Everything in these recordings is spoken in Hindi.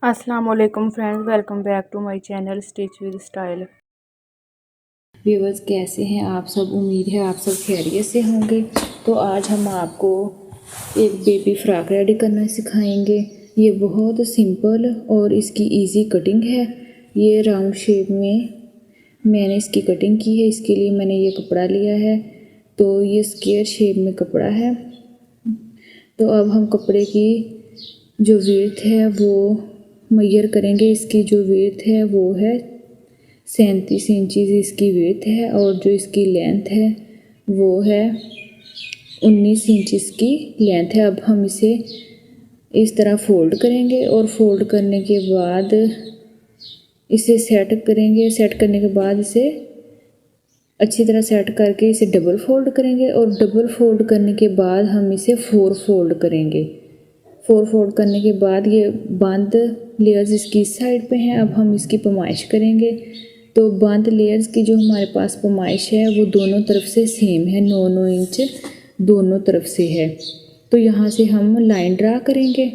अस्सलाम वालेकुम friends, welcome back to my channel stitch with style. Viewers, कैसे हैं आप सब? उम्मीद है आप सब खैरियत से होंगे। तो आज हम आपको एक बेबी फ्रॉक रेडी करना सिखाएंगे। ये बहुत सिंपल और इसकी इजी कटिंग है। ये राउंड शेप में मैंने इसकी कटिंग की है। इसके लिए मैंने ये कपड़ा लिया है, तो ये स्क्वायर शेप में कपड़ा है। तो अब हम कपड़े की जो विड्थ है वो मेजर करेंगे। इसकी जो विड्थ है वो है 37 इंचज़ इसकी विड्थ है, और जो इसकी लेंथ है वो है 19 इंच इसकी लेंथ है। अब हम इसे इस तरह फ़ोल्ड करेंगे, और फोल्ड करने के बाद इसे सेट करेंगे। सेट करने के बाद इसे अच्छी तरह सेट करके इसे डबल फोल्ड करेंगे, और डबल फोल्ड करने के बाद हम इसे 4 फोल्ड करेंगे। 4 फोल्ड करने के बाद ये बंद लेयर्स इसकी इस साइड पे हैं। अब हम इसकी पैमाइश करेंगे। तो बंद लेयर्स की जो हमारे पास पैमाइश है वो दोनों तरफ से सेम है, 9-9 इंच दोनों तरफ से है। तो यहाँ से हम लाइन ड्रा करेंगे।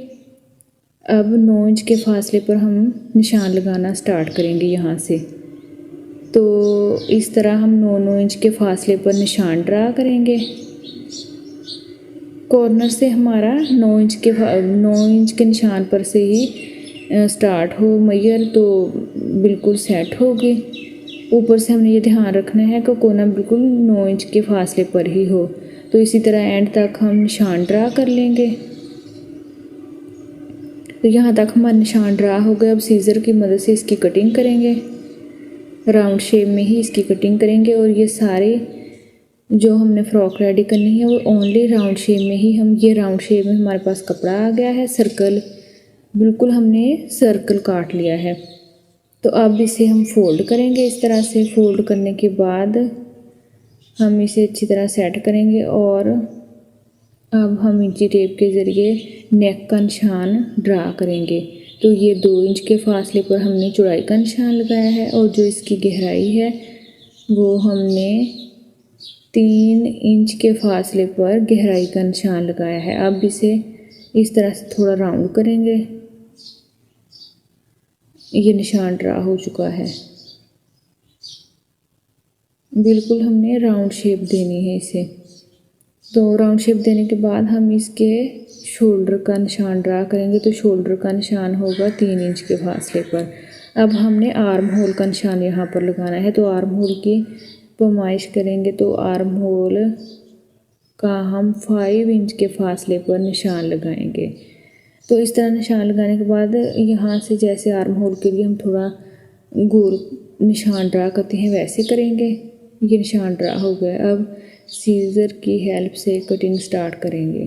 अब 9 इंच के फासले पर हम निशान लगाना स्टार्ट करेंगे यहाँ से। तो इस तरह हम 9-9 इंच के फासले पर निशान ड्रा करेंगे। कॉर्नर से हमारा 9 इंच के निशान पर से ही स्टार्ट हो मैयर, तो बिल्कुल सेट होगी। ऊपर से हमने ये ध्यान रखना है कि कोना बिल्कुल 9 इंच के फासले पर ही हो। तो इसी तरह एंड तक हम निशान ड्रा कर लेंगे। तो यहाँ तक हमारा निशान ड्रा हो गया। अब सीज़र की मदद से इसकी कटिंग करेंगे। राउंड शेप में ही इसकी कटिंग करेंगे, और ये सारे जो हमने फ़्रॉक रेडी करनी है वो ओनली राउंड शेप में ही ये राउंड शेप में हमारे पास कपड़ा आ गया है। सर्कल बिल्कुल हमने सर्कल काट लिया है। तो अब इसे हम फोल्ड करेंगे। इस तरह से फोल्ड करने के बाद हम इसे अच्छी तरह सेट करेंगे, और अब हम इंची टेप के ज़रिए नेक का निशान ड्रा करेंगे। तो ये 2 इंच के फासले पर हमने चौड़ाई का निशान लगाया है, और जो इसकी गहराई है वो हमने 3 इंच के फासले पर गहराई का निशान लगाया है। अब इसे इस तरह से थोड़ा राउंड करेंगे। ये निशान ड्रा हो चुका है। बिल्कुल हमने राउंड शेप देनी है इसे। तो राउंड शेप देने के बाद हम इसके शोल्डर का निशान ड्रा करेंगे। तो शोल्डर का निशान होगा 3 इंच के फासले पर। अब हमने आर्म होल का निशान यहाँ पर लगाना है। तो आर्म होल की पैमाइश करेंगे। तो आर्म होल का हम 5 इंच के फासले पर निशान लगाएंगे। तो इस तरह निशान लगाने के बाद यहाँ से जैसे आर्म होल के लिए हम थोड़ा गोल निशान ड्रा करते हैं वैसे करेंगे। ये निशान ड्रा हो गया। अब सीज़र की हेल्प से कटिंग स्टार्ट करेंगे।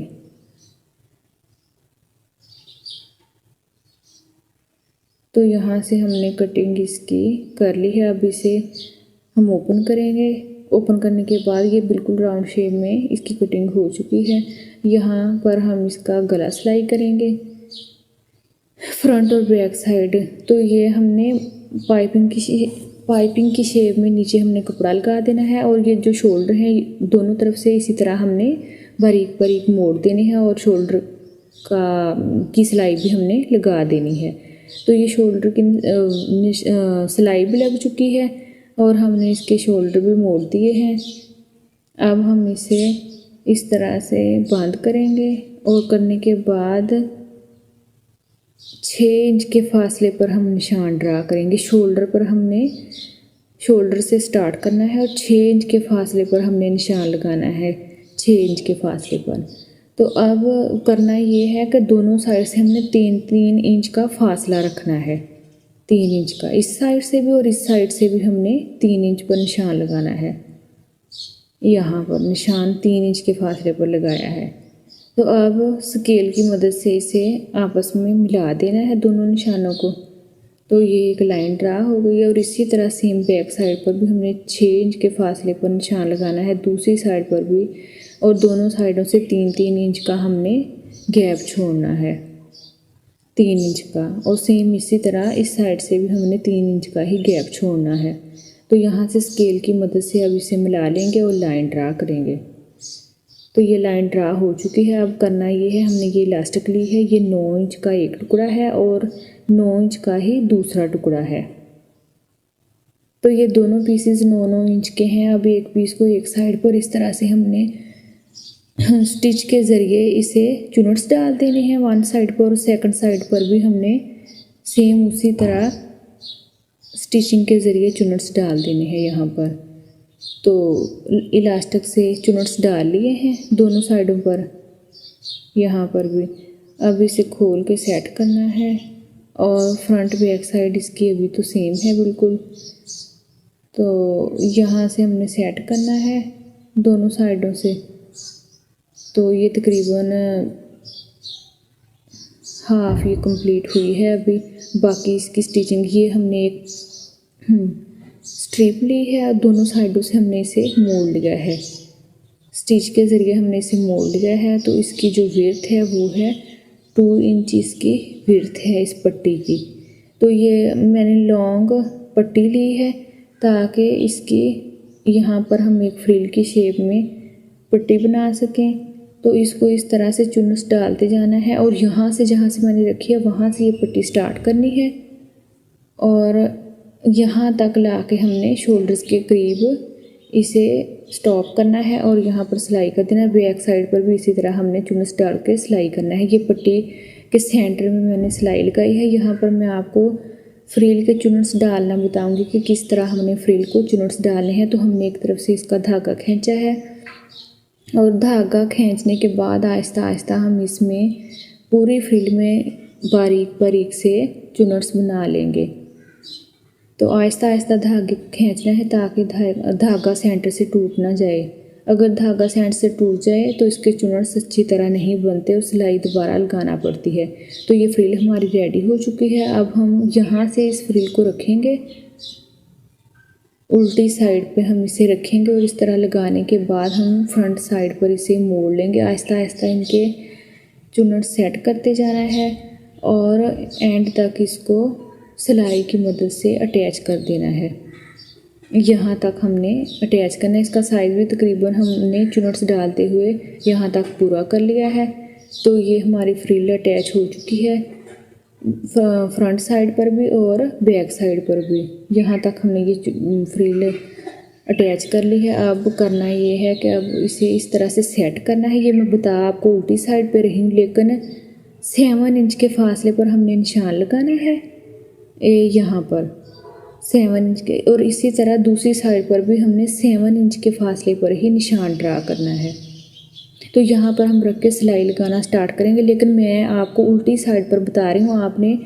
तो यहाँ से हमने कटिंग इसकी कर ली है। अब इसे हम ओपन करेंगे। ओपन करने के बाद ये बिल्कुल राउंड शेप में इसकी कटिंग हो चुकी है। यहाँ पर हम इसका गला सिलाई करेंगे, फ्रंट और बैक साइड। तो ये हमने पाइपिंग की शेप में नीचे हमने कपड़ा लगा देना है, और ये जो शोल्डर है दोनों तरफ से इसी तरह हमने बारीक बारीक मोड़ देने हैं, और शोल्डर की सिलाई भी हमने लगा देनी है। तो ये शोल्डर की सिलाई भी लग चुकी है, और हमने इसके शोल्डर भी मोड़ दिए हैं। अब हम इसे इस तरह से बंद करेंगे, और करने के बाद 6 इंच के फासले पर हम निशान ड्रा करेंगे। शोल्डर पर हमने शोल्डर से स्टार्ट करना है, और 6 इंच के फासले पर हमने निशान लगाना है, 6 इंच के फासले पर। तो अब करना ये है कि दोनों साइड से हमने 3-3 इंच का फासला रखना है। 3 इंच का इस साइड से भी, और इस साइड से भी हमने 3 इंच पर निशान लगाना है। यहाँ पर निशान 3 इंच के फासले पर लगाया है। तो अब स्केल की मदद से इसे आपस में मिला देना है दोनों निशानों को। तो ये एक लाइन ड्रा हो गई है। और इसी तरह सेम बैक साइड पर भी हमने 6 इंच के फासले पर निशान लगाना है, दूसरी साइड पर भी, और दोनों साइडों से 3-3 इंच का हमने गैप छोड़ना है, 3 इंच का। और सेम इसी तरह इस साइड से भी हमने 3 इंच का ही गैप छोड़ना है। तो यहाँ से स्केल की मदद से अब इसे मिला लेंगे और लाइन ड्रा करेंगे। तो ये लाइन ड्रा हो चुकी है। अब करना ये है, हमने ये इलास्टिक ली है, ये 9 इंच का एक टुकड़ा है और 9 इंच का ही दूसरा टुकड़ा है। तो ये दोनों पीसेस 9-9 इंच के हैं। अब एक पीस को एक साइड पर इस तरह से हमने स्टिच के ज़रिए इसे चुनट्स डाल देने हैं वन साइड पर, और सेकंड साइड पर भी हमने सेम उसी तरह स्टिचिंग के ज़रिए चुनट्स डाल देने हैं यहाँ पर। तो इलास्टिक से चुनट्स डाल लिए हैं दोनों साइडों पर, यहाँ पर भी। अब इसे खोल के सेट करना है और फ्रंट बैक साइड इसकी अभी तो सेम है बिल्कुल। तो यहाँ से हमने सेट करना है दोनों साइडों से। तो ये तकरीबन हाफ ये कंप्लीट हुई है अभी। बाकी इसकी स्टिचिंग, ये हमने एक स्ट्रिप ली है और दोनों साइडों से हमने इसे मोड़ लिया है, स्टिच के ज़रिए हमने इसे मोड़ लिया है। तो इसकी जो विड्थ है वो है 2 इंच इसकी विड्थ है इस पट्टी की। तो ये मैंने लॉन्ग पट्टी ली है ताकि इसकी यहाँ पर हम एक फ्रिल की शेप में पट्टी बना सकें। तो इसको इस तरह से चुन्नस डालते जाना है और यहाँ से जहाँ से मैंने रखी है वहाँ से ये पट्टी स्टार्ट करनी है और यहाँ तक ला के हमने शोल्डर्स के करीब इसे स्टॉप करना है और यहाँ पर सिलाई कर देना है। बैक साइड पर भी इसी तरह हमने चुन्नस डाल के सिलाई करना है। ये पट्टी के सेंटर में मैंने सिलाई लगाई है। यहाँ पर मैं आपको फ्रिल के चुन्नस डालना बताऊँगी कि किस तरह हमने फ्रिल को चुन्नस डालने हैं। तो हमने एक तरफ से इसका धागा खींचा है और धागा खींचने के बाद आहिस्ता आहिस्ता हम इसमें पूरी फ्रिल में बारीक बारीक से चुन्नस बना लेंगे। तो आहिस्ता आहिस्ता धागे खींचना है ताकि धागा सेंटर से टूट ना जाए। अगर धागा सेंटर से टूट जाए तो इसके चुन्नस अच्छी तरह नहीं बनते और सिलाई दोबारा लगाना पड़ती है। तो ये फ्रिल हमारी रेडी हो चुकी है। अब हम यहाँ से इस फ्रिल को रखेंगे, उल्टी साइड पे हम इसे रखेंगे और इस तरह लगाने के बाद हम फ्रंट साइड पर इसे मोड़ लेंगे। आहिस्ता आहिस्ता इनके चुन्नस सेट करते जाना है और एंड तक इसको सिलाई की मदद से अटैच कर देना है। यहाँ तक हमने अटैच करना है। इसका साइज़ भी तकरीबन हमने चुन्नस डालते हुए यहाँ तक पूरा कर लिया है। तो ये हमारी फ्रिल अटैच हो चुकी है फ्रंट साइड पर भी और बैक साइड पर भी। यहाँ तक हमने ये फ्रिल अटैच कर ली है। अब करना ये है कि अब इसे इस तरह से सेट करना है। ये मैं बता आपको उल्टी साइड पे रही हूँ, लेकिन 7 इंच के फासले पर हमने निशान लगाना है यहाँ पर 7 इंच के, और इसी तरह दूसरी साइड पर भी हमने 7 इंच के फासले पर ही निशान ड्रा करना है। तो यहाँ पर हम रख के सिलाई लगाना स्टार्ट करेंगे, लेकिन मैं आपको उल्टी साइड पर बता रही हूँ। आपने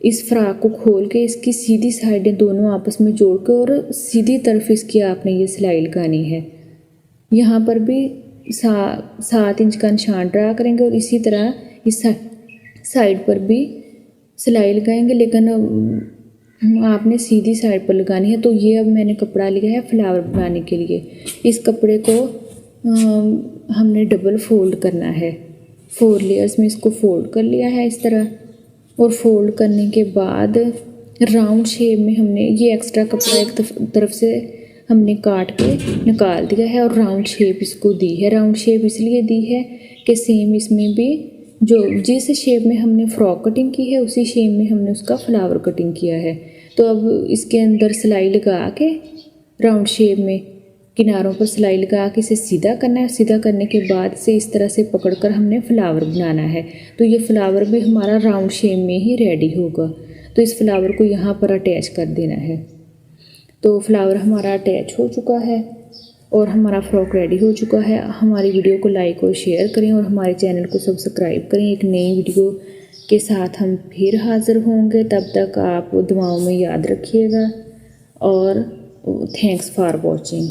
इस फ्रॉक को खोल के इसकी सीधी साइडें दोनों आपस में जोड़ के और सीधी तरफ इसकी आपने ये सिलाई लगानी है। यहाँ पर भी 7 इंच का निशान ड्रा करेंगे और इसी तरह इस साइड पर भी सिलाई लगाएंगे, लेकिन आपने सीधी साइड पर लगानी है। तो ये अब मैंने कपड़ा लिया है फ्लावर बनाने के लिए। इस कपड़े को हमने डबल फोल्ड करना है, 4 लेयर्स में इसको फोल्ड कर लिया है इस तरह। और फोल्ड करने के बाद राउंड शेप में हमने ये एक्स्ट्रा कपड़ा एक तरफ से हमने काट के निकाल दिया है और राउंड शेप इसको दी है। राउंड शेप इसलिए दी है कि सेम इसमें भी जो जिस शेप में हमने फ्रॉक कटिंग की है उसी शेप में हमने उसका फ्लावर कटिंग किया है। तो अब इसके अंदर सिलाई लगा के राउंड शेप में किनारों पर सिलाई लगा के इसे सीधा करना है। सीधा करने के बाद से इस तरह से पकड़कर हमने फ्लावर बनाना है। तो ये फ्लावर भी हमारा राउंड शेप में ही रेडी होगा। तो इस फ्लावर को यहाँ पर अटैच कर देना है। तो फ्लावर हमारा अटैच हो चुका है और हमारा फ्रॉक रेडी हो चुका है। हमारी वीडियो को लाइक और शेयर करें और हमारे चैनल को सब्सक्राइब करें। एक नई वीडियो के साथ हम फिर हाज़िर होंगे। तब तक आप दुआओं में याद रखिएगा और थैंक्स फॉर वॉचिंग।